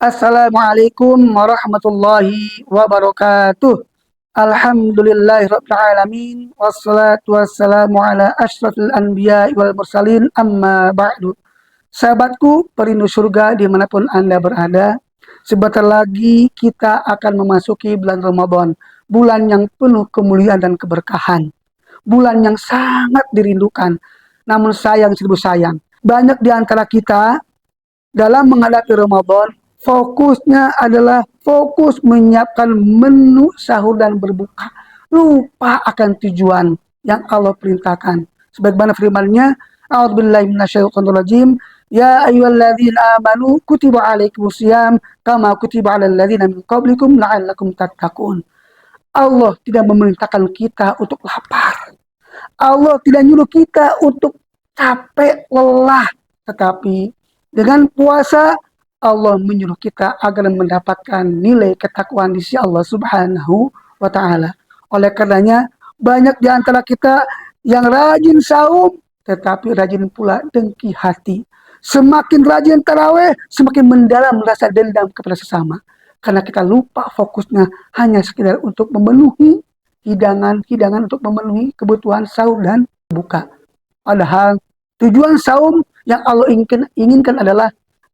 Assalamualaikum warahmatullahi wabarakatuh. Alhamdulillahirabbil alamin wassalatu wassalamu ala asyrafil anbiya'i wal mursalin amma ba'du. Sahabatku perindu surga dimanapun Anda berada, sebentar lagi kita akan memasuki bulan Ramadan, bulan yang penuh kemuliaan dan keberkahan, bulan yang sangat dirindukan. Namun sayang seribu sayang, banyak di antara kita dalam menghadapi Ramadan, fokusnya adalah fokus menyiapkan menu sahur dan berbuka. Lupa akan tujuan yang Allah perintahkan. Sebagaimana firman-Nya, A'udzubillahi minasyaitonirrajim, ya ayyuhalladzina amanu kutiba alaikumusiyam kama kutiba alal ladzina min qablikum la'allakum tattaqun. Allah tidak memerintahkan kita untuk lapar. Allah tidak nyuruh kita untuk capek, lelah, tetapi dengan puasa Allah menyuruh kita agar mendapatkan nilai ketakwaan di sisi Allah Subhanahu wa taala. Oleh karenanya banyak di antara kita yang rajin saum tetapi rajin pula dengki hati. Semakin rajin taraweh, semakin mendalam rasa dendam kepada sesama. Karena kita lupa fokusnya hanya sekedar untuk memenuhi hidangan-hidangan untuk memenuhi kebutuhan sahur dan buka. Padahal tujuan saum yang Allah inginkan adalah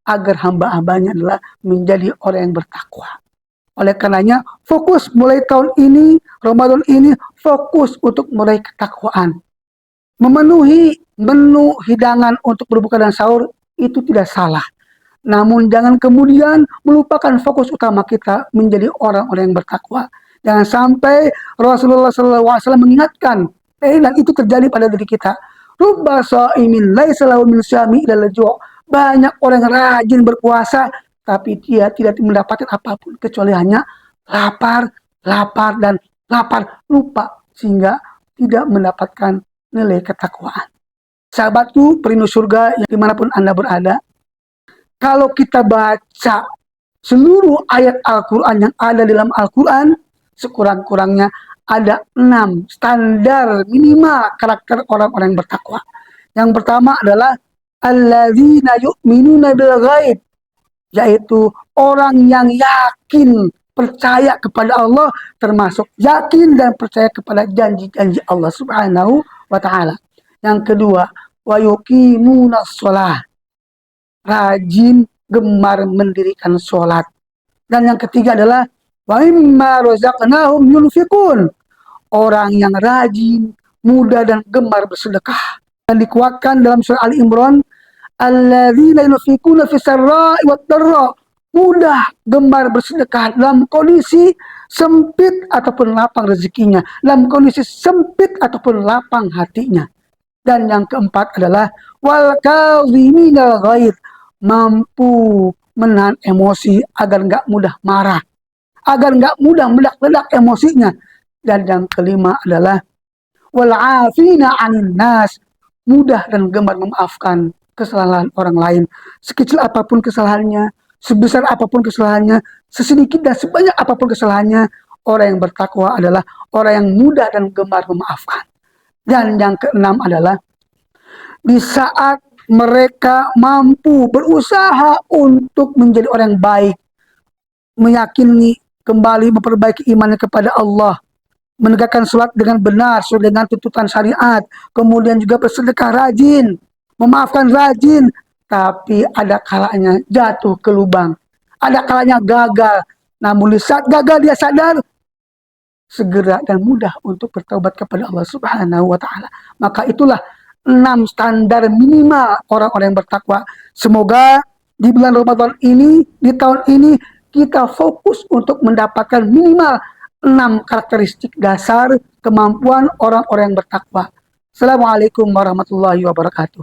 agar hamba-hambanya adalah menjadi orang yang bertakwa. Oleh karenanya, fokus mulai tahun ini, Ramadan ini, fokus untuk meraih ketakwaan. Memenuhi menu hidangan untuk berbuka dan sahur itu tidak salah. Namun jangan kemudian melupakan fokus utama kita menjadi orang-orang yang bertakwa. Jangan sampai Rasulullah SAW mengingatkan, dan itu terjadi pada diri kita. Rubba sha'imin laisa lahu min syami ilal ju'. Banyak orang yang rajin berpuasa tapi dia tidak mendapatkan apapun kecuali hanya lapar, lapar dan lapar, lupa sehingga tidak mendapatkan nilai ketakwaan. Sahabatku perindu surga yang dimanapun Anda berada, kalau kita baca seluruh ayat Al-Quran yang ada dalam Al-Quran, sekurang-kurangnya ada 6 standar minimal karakter orang-orang yang bertakwa. Yang pertama adalah alladzina yu'minuna bil ghaib, yaitu orang yang yakin, percaya kepada Allah, termasuk yakin dan percaya kepada janji-janji Allah Subhanahu wa taala. Yang kedua, wa yuqimunas shalah, rajin gemar mendirikan sholat. Dan yang ketiga adalah wa mimma razaqnahum yunfikun, orang yang rajin, mudah dan gemar bersedekah. Dan dikuatkan dalam surah Ali Imran, alladzina yunfikuna fis sarra'i wad dharra, mudah gemar bersedekah dalam kondisi sempit ataupun lapang rezekinya, dalam kondisi sempit ataupun lapang hatinya. Dan yang keempat adalah wal kadhiminal ghaidh, mampu menahan emosi agar nggak mudah marah, agar nggak mudah meledak-ledak emosinya. Dan yang kelima adalah wal afina 'anil nas, mudah dan gemar memaafkan kesalahan orang lain, sekecil apapun kesalahannya, sebesar apapun kesalahannya, sesedikit dan sebanyak apapun kesalahannya. Orang yang bertakwa adalah orang yang mudah dan gemar memaafkan. Dan yang keenam adalah di saat mereka mampu berusaha untuk menjadi orang yang baik, meyakini kembali memperbaiki imannya kepada Allah, menegakkan sholat dengan benar sesuai dengan tuntutan syariat, kemudian juga bersedekah rajin, memaafkan rajin, tapi ada kalanya jatuh ke lubang, ada kalanya gagal. Namun di saat gagal dia sadar, segera dan mudah untuk bertobat kepada Allah Subhanahu wa taala. Maka itulah 6 standar minimal orang-orang yang bertakwa. Semoga di bulan Ramadan ini, di tahun ini, kita fokus untuk mendapatkan minimal 6 karakteristik dasar kemampuan orang-orang yang bertakwa. Assalamualaikum warahmatullahi wabarakatuh.